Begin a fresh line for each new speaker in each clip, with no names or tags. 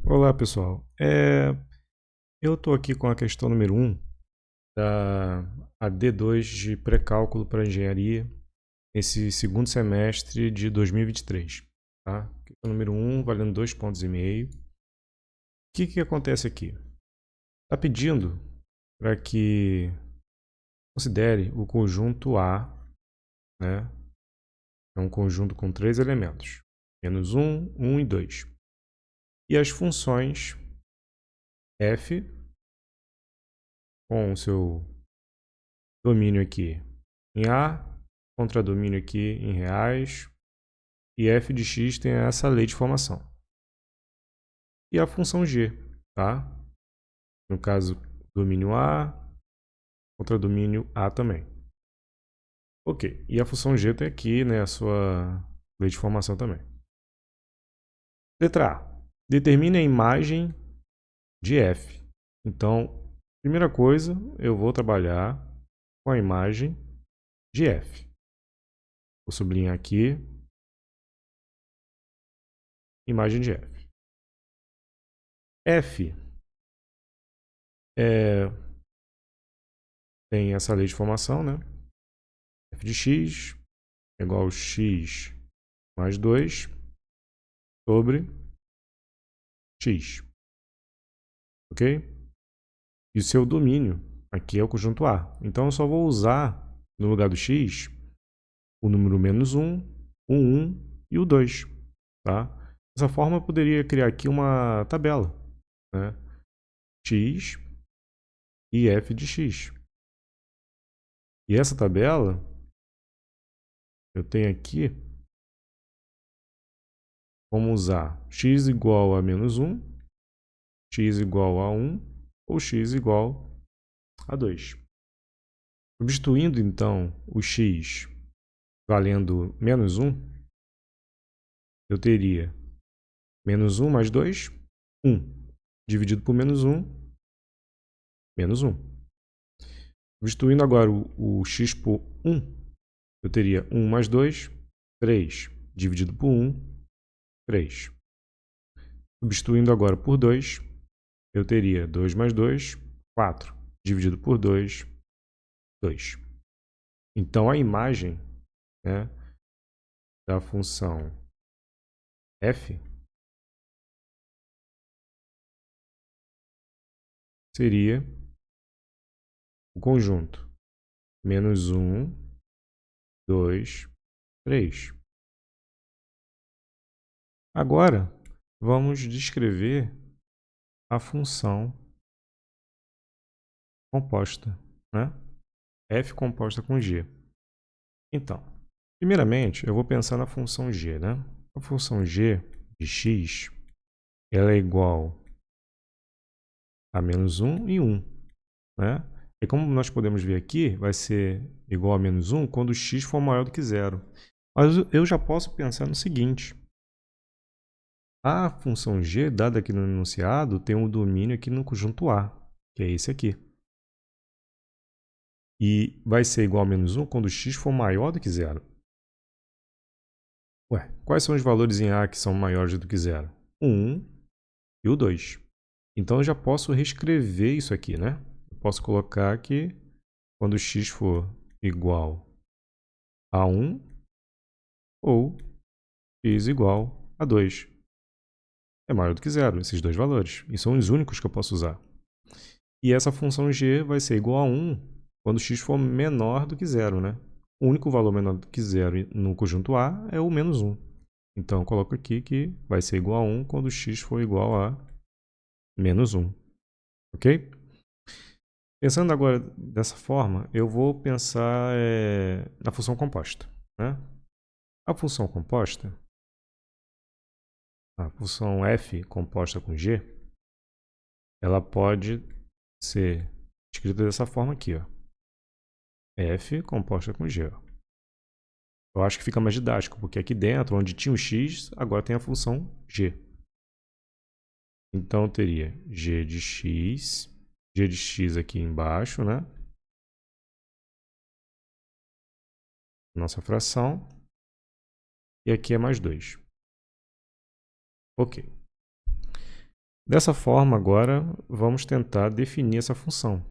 Olá, pessoal. Eu estou aqui com a questão número 1 da AD2 de pré-cálculo para engenharia nesse segundo semestre de 2023. Tá? Questão número 1, valendo 2,5 pontos. O que acontece aqui? Está pedindo para que considere o conjunto A, né? É um conjunto com três elementos, menos 1, 1 e 2. E as funções f com o seu domínio aqui em A, contra domínio aqui em reais, e f de x tem essa lei de formação. E a função g, tá? No caso, domínio A, contra domínio A também. Ok, e a função g tem aqui, né, a sua lei de formação também. Letra A, determine a imagem de f. Então, primeira coisa, eu vou trabalhar com a imagem de f. Vou sublinhar aqui, imagem de f. F tem essa lei de formação, né? F de x é igual a x mais 2 sobre x. Ok? E o seu domínio aqui é o conjunto A. Então eu só vou usar, no lugar do x, o número menos 1, o 1 e o 2. Tá? Dessa forma eu poderia criar aqui uma tabela, né? X e f de x. E essa tabela, eu tenho aqui como usar x igual a menos 1, x igual a 1 ou x igual a 2. Substituindo então o x valendo menos 1, eu teria menos 1 mais 2, 1. Dividido por menos 1, menos 1. Substituindo agora o x por 1, eu teria 1 mais 2, 3. Dividido por 1, 3. Substituindo agora por 2, eu teria 2 mais 2, 4. Dividido por 2, 2. Então a imagem, né, da função f seria o conjunto menos 1, 2, 3. Agora, vamos descrever a função composta, né? F composta com g. Então, primeiramente, eu vou pensar na função g, né? A função g de x, ela é igual a menos 1 e 1, né? E como nós podemos ver aqui, vai ser igual a menos 1 quando x for maior do que zero. Mas eu já posso pensar no seguinte. A função g, dada aqui no enunciado, tem um domínio aqui no conjunto A, que é esse aqui. E vai ser igual a menos 1 quando x for maior do que zero. Ué, quais são os valores em A que são maiores do que zero? O 1 e o 2. Então eu já posso reescrever isso aqui, né? Eu posso colocar que quando x for igual a 1 ou x igual a 2. É maior do que zero, esses dois valores. E são os únicos que eu posso usar. E essa função g vai ser igual a 1 quando x for menor do que zero, né? O único valor menor do que zero no conjunto A é o menos 1. Então eu coloco aqui que vai ser igual a 1 quando x for igual a menos 1. Ok? Pensando agora dessa forma, eu vou pensar na função composta, né? A função composta, a função f composta com g, ela pode ser escrita dessa forma aqui, ó. F composta com g. Ó. Eu acho que fica mais didático, porque aqui dentro, onde tinha o x, agora tem a função g. Então, eu teria g de x aqui embaixo, né? Nossa fração. E aqui é mais 2. Ok. Dessa forma, agora, vamos tentar definir essa função.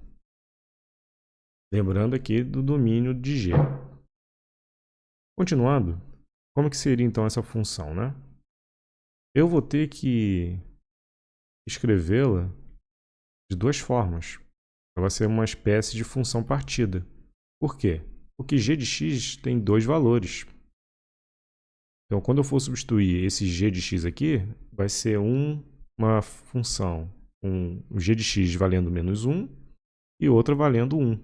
Lembrando aqui do domínio de G. Continuando, como que seria então essa função, né? Eu vou ter que escrevê-la de duas formas. Ela vai ser uma espécie de função partida. Por quê? Porque g de x tem dois valores. Então, quando eu for substituir esse g de x aqui, vai ser uma função, um g de x valendo menos 1 e outra valendo 1.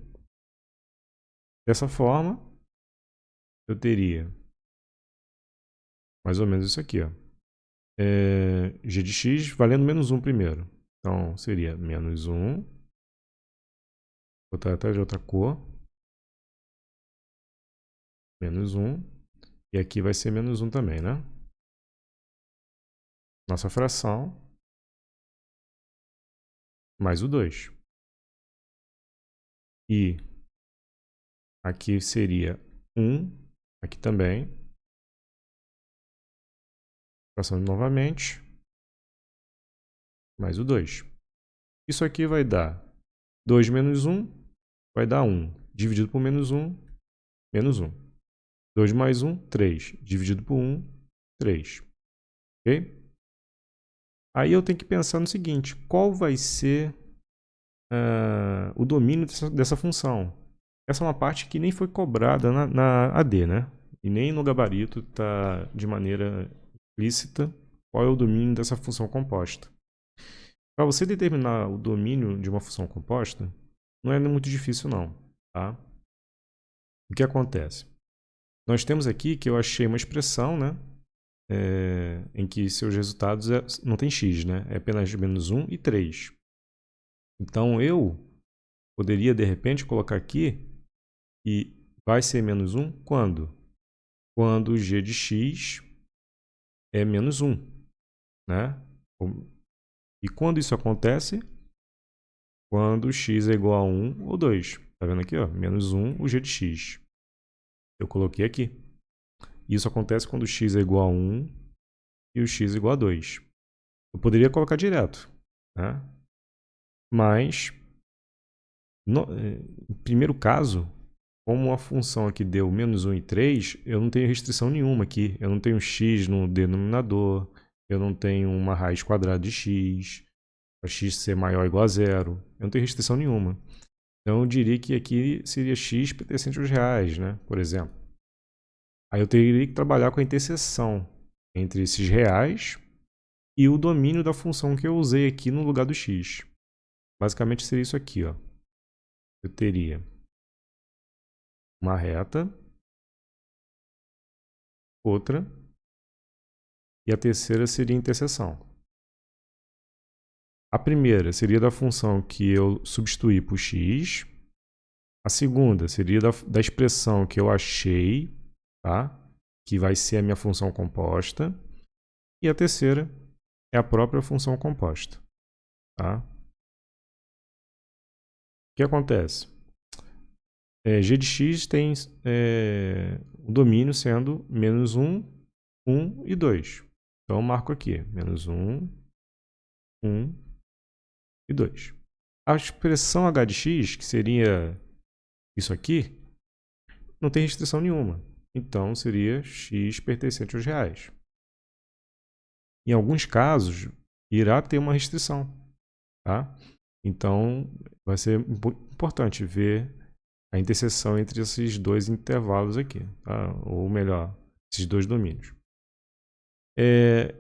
Dessa forma, eu teria mais ou menos isso aqui, ó. G de x valendo menos 1 primeiro. Então, seria menos 1. Vou botar até de outra cor. Menos 1. E aqui vai ser menos 1 também, né? Nossa fração. Mais o 2. E aqui seria 1. Aqui também. Fração novamente. Mais o 2. Isso aqui vai dar 2 menos 1. Vai dar 1. Dividido por menos 1. Menos 1. 2 mais 1, 3. Dividido por 1, 3. Ok? Aí eu tenho que pensar no seguinte. Qual vai ser o domínio dessa função? Essa é uma parte que nem foi cobrada na AD, né? E nem no gabarito está de maneira explícita qual é o domínio dessa função composta. Para você determinar o domínio de uma função composta, não é muito difícil não, tá? O que acontece? Nós temos aqui que eu achei uma expressão, né? Em que seus resultados não tem x, né? É apenas menos 1 e 3. Então eu poderia de repente colocar aqui e vai ser menos 1 quando? Quando g de x é menos 1, né? E quando isso acontece? Quando x é igual a 1 ou 2. Tá vendo aqui, ó? Menos 1, o g de x. Eu coloquei aqui. Isso acontece quando x é igual a 1 e o x é igual a 2. Eu poderia colocar direto, né? Mas, em primeiro caso, como a função aqui deu menos 1 e 3, eu não tenho restrição nenhuma aqui. Eu não tenho x no denominador, eu não tenho uma raiz quadrada de x, para x ser maior ou igual a zero. Eu não tenho restrição nenhuma. Então eu diria que aqui seria x pertencente aos reais, né? Por exemplo. Aí eu teria que trabalhar com a interseção entre esses reais e o domínio da função que eu usei aqui no lugar do x. Basicamente seria isso aqui, ó. Eu teria uma reta, outra, e a terceira seria a interseção. A primeira seria da função que eu substituí por x. A segunda seria da expressão que eu achei, tá? Que vai ser a minha função composta. E a terceira é a própria função composta. Tá? O que acontece? G de x tem o domínio sendo menos 1, 1 e 2. Então eu marco aqui, menos 1, 1 e 2. A expressão h de x, que seria isso aqui, não tem restrição nenhuma. Então seria x pertencente aos reais. Em alguns casos, irá ter uma restrição. Tá? Então vai ser importante ver a interseção entre esses dois intervalos aqui. Tá? Ou melhor, esses dois domínios.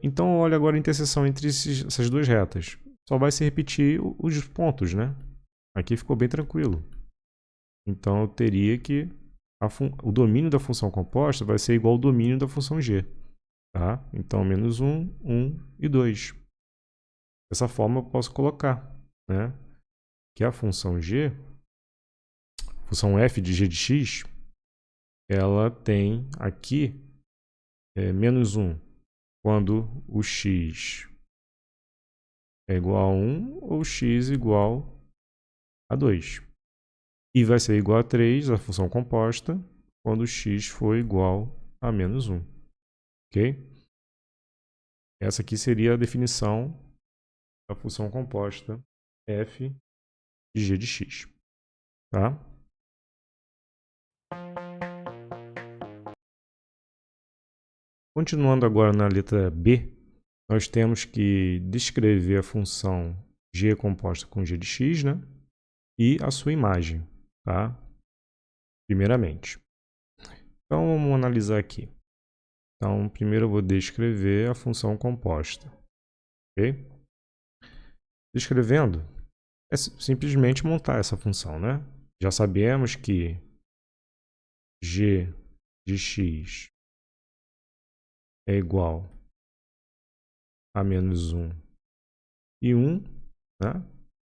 Então olha agora a interseção entre essas duas retas. Só vai se repetir os pontos, né? Aqui ficou bem tranquilo. Então eu teria que o domínio da função composta vai ser igual ao domínio da função g. Tá? Então menos 1, 1 e 2. Dessa forma eu posso colocar, né? Que a função g, a função f de g de x, ela tem aqui menos 1 quando o x é igual a 1 ou x igual a 2. E vai ser igual a 3, a função composta, quando x for igual a menos 1. Ok? Essa aqui seria a definição da função composta f de g de x. Tá? Continuando agora na letra B, nós temos que descrever a função g composta com g de x, né? E a sua imagem, tá? Primeiramente. Então, vamos analisar aqui. Então, primeiro eu vou descrever a função composta, ok? Descrevendo, é simplesmente montar essa função, né? Já sabemos que g de x é igual a menos 1 e 1, né?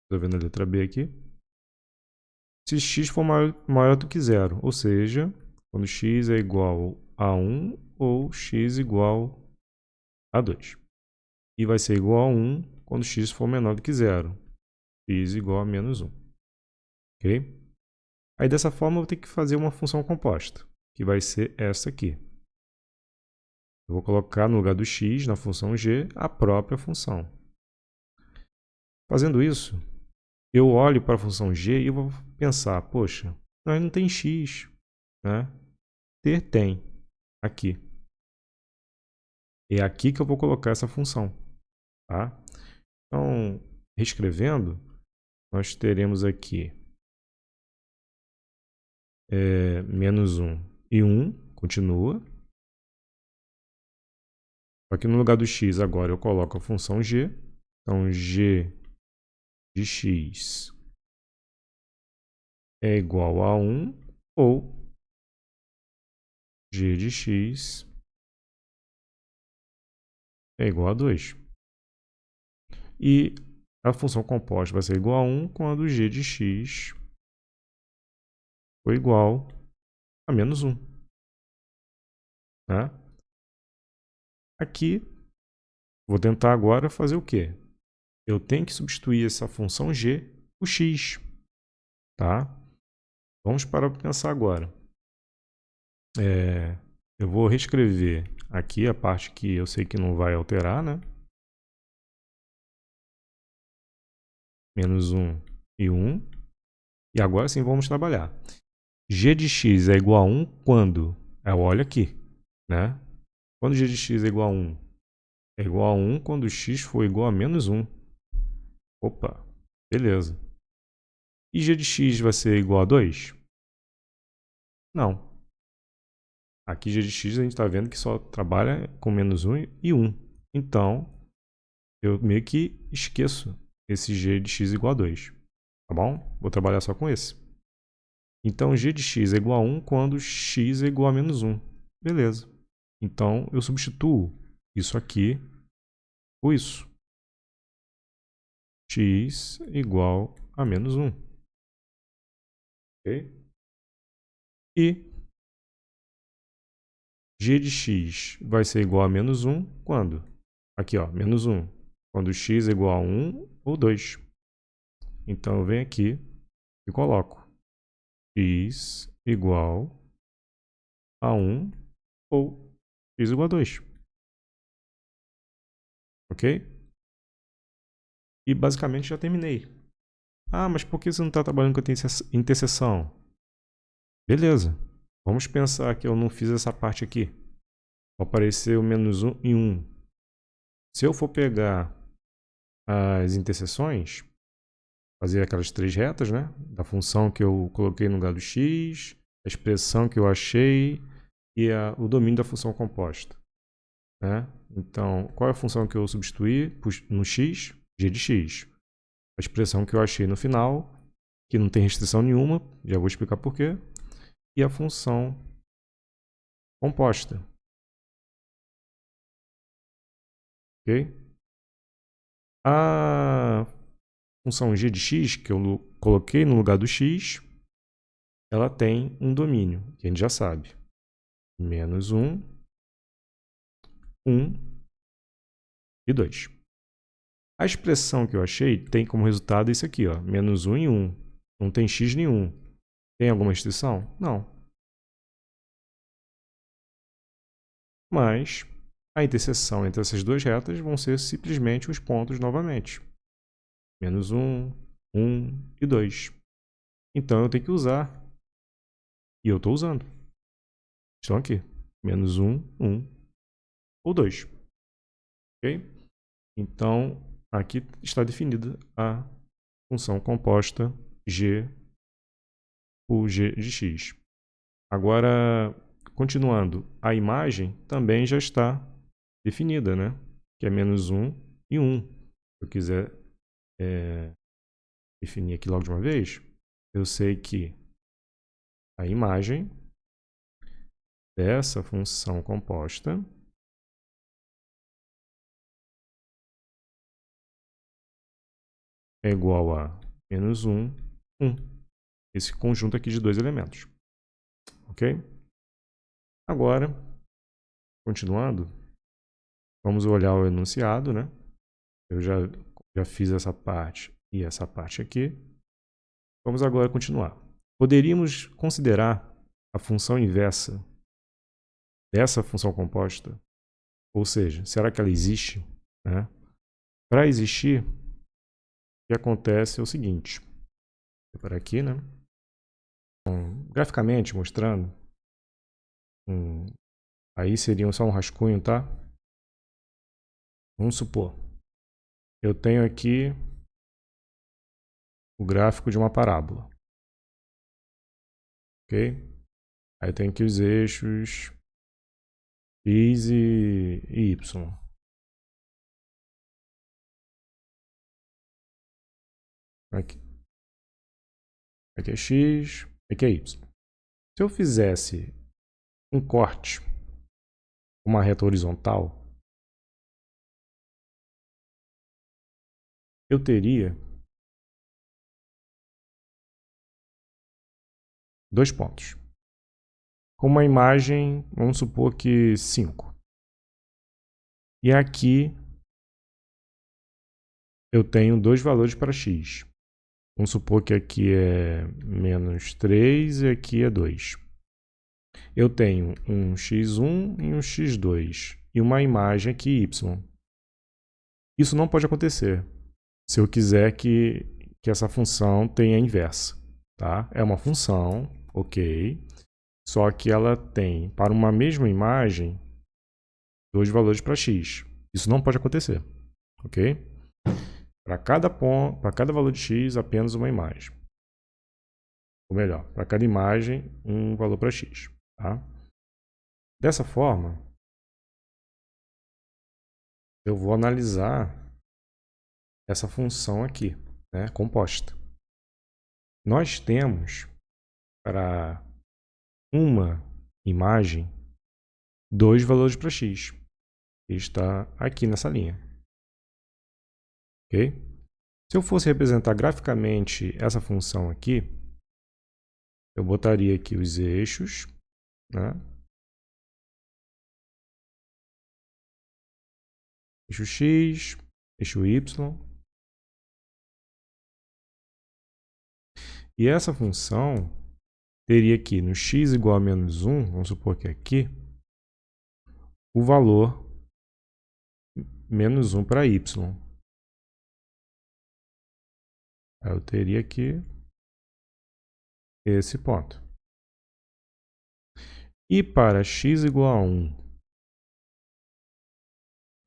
Estou vendo a letra B aqui. Se x for maior do que zero, ou seja, quando x é igual a 1 ou x igual a 2. E vai ser igual a 1 quando x for menor do que zero, x igual a menos 1. Ok? Aí dessa forma eu vou ter que fazer uma função composta, que vai ser essa aqui. Eu vou colocar no lugar do x, na função g, a própria função. Fazendo isso, eu olho para a função g e vou pensar, poxa, mas não tem x, né? Ter tem, aqui. É aqui que eu vou colocar essa função, tá? Então, reescrevendo, nós teremos aqui menos 1 e 1, continua. Aqui no lugar do x agora eu coloco a função g. Então, g de x é igual a 1 ou g de x é igual a 2. E a função composta vai ser igual a 1 quando g de x for igual a menos 1. Né? Aqui, vou tentar agora fazer o quê? Eu tenho que substituir essa função g por x. Tá? Vamos para pensar agora. Eu vou reescrever aqui a parte que eu sei que não vai alterar, né? Menos 1 e 1. E agora sim vamos trabalhar. G de x é igual a 1 quando? Olha aqui, né? Quando g de x é igual a 1? É igual a 1 quando x for igual a menos 1. Opa, beleza. E g de x vai ser igual a 2? Não. Aqui g de x a gente está vendo que só trabalha com menos 1 e 1. Então, eu meio que esqueço esse g de x igual a 2. Tá bom? Vou trabalhar só com esse. Então, g de x é igual a 1 quando x é igual a menos 1. Beleza. Então, eu substituo isso aqui por isso. X igual a menos 1. Ok? E g de x vai ser igual a menos 1 quando? Aqui, ó, menos 1. Quando x é igual a 1 ou 2. Então, eu venho aqui e coloco x igual a 1 ou x igual a 2. Ok? E basicamente já terminei. Ah, mas por que você não está trabalhando com a interseção? Beleza. Vamos pensar que eu não fiz essa parte aqui. Apareceu menos 1 e 1. Se eu for pegar as interseções, fazer aquelas três retas, né? Da função que eu coloquei no lugar do x, a expressão que eu achei e o domínio da função composta. Né? Então, qual é a função que eu substituí no x? G de x. A expressão que eu achei no final, que não tem restrição nenhuma, já vou explicar por quê. E a função composta. Ok? A função g de x, que eu coloquei no lugar do x, ela tem um domínio, que a gente já sabe. Menos 1, 1 e 2. A expressão que eu achei tem como resultado isso aqui, ó, menos 1 e 1. Não tem x nenhum. Tem alguma restrição? Não. Mas a interseção entre essas duas retas vão ser simplesmente os pontos novamente. menos 1, 1 e 2. Então eu tenho que usar, e eu estou usando. Estão aqui, menos 1, 1 ou 2. Ok? Então, aqui está definida a função composta g por g de x. Agora, continuando, a imagem também já está definida, né? Que é menos 1 e 1. Se eu quiser definir aqui logo de uma vez, eu sei que a imagem dessa função composta é igual a menos 1, 1. Esse conjunto aqui de dois elementos. Ok? Agora, continuando, vamos olhar o enunciado, né? Eu já fiz essa parte e essa parte aqui. Vamos agora continuar. Poderíamos considerar a função inversa dessa função composta? Ou seja, será que ela existe? Né? Para existir, o que acontece é o seguinte. Vou por aqui, né? Então, graficamente mostrando, aí seria só um rascunho, tá? Vamos supor, eu tenho aqui o gráfico de uma parábola. Ok? Aí eu tenho aqui os eixos x e y. Aqui é x, aqui é y. Se eu fizesse um corte, uma reta horizontal, eu teria dois pontos. Com uma imagem, vamos supor que 5. E aqui eu tenho dois valores para x. Vamos supor que aqui é menos 3 e aqui é 2. Eu tenho um x1 e um x2 e uma imagem aqui y. Isso não pode acontecer se eu quiser que essa função tenha inversa. Tá? É uma função, ok, só que ela tem, para uma mesma imagem, dois valores para x. Isso não pode acontecer. Ok? Para cada valor de x, apenas uma imagem. Ou melhor, para cada imagem, um valor para x. Tá? Dessa forma, eu vou analisar essa função aqui, né, composta. Nós temos, para uma imagem, dois valores para x. Que está aqui nessa linha. Ok? Se eu fosse representar graficamente essa função aqui, eu botaria aqui os eixos, né? Eixo x, eixo y. E essa função teria aqui no x igual a menos 1, vamos supor que aqui, o valor menos 1 para y. Aí eu teria aqui esse ponto. E para x igual a 1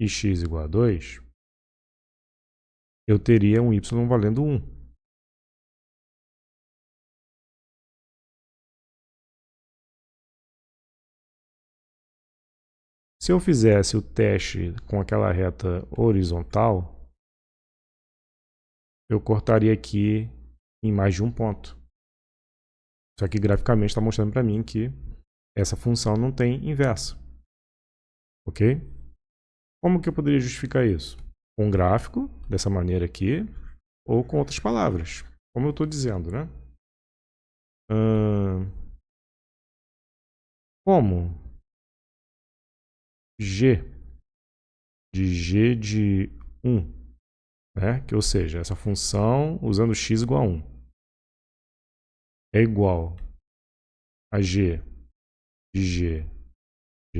e x igual a 2, eu teria um y valendo 1. Se eu fizesse o teste com aquela reta horizontal, eu cortaria aqui em mais de um ponto. Só que graficamente está mostrando para mim que essa função não tem inverso. Ok? Como que eu poderia justificar isso? Com um gráfico, dessa maneira aqui, ou com outras palavras. Como eu estou dizendo, né? Como g de 1, né? Que, ou seja, essa função usando x igual a 1 é igual a g de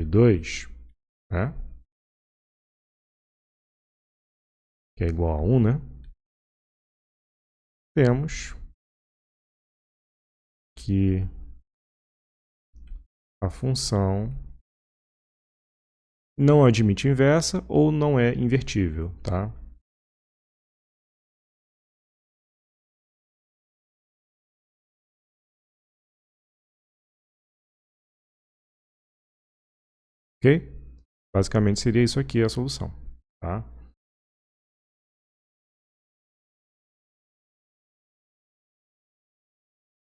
2, né? Que é igual a 1, né? temos que a função não admite inversa ou não é invertível, tá? Ok? Basicamente seria isso aqui a solução, tá?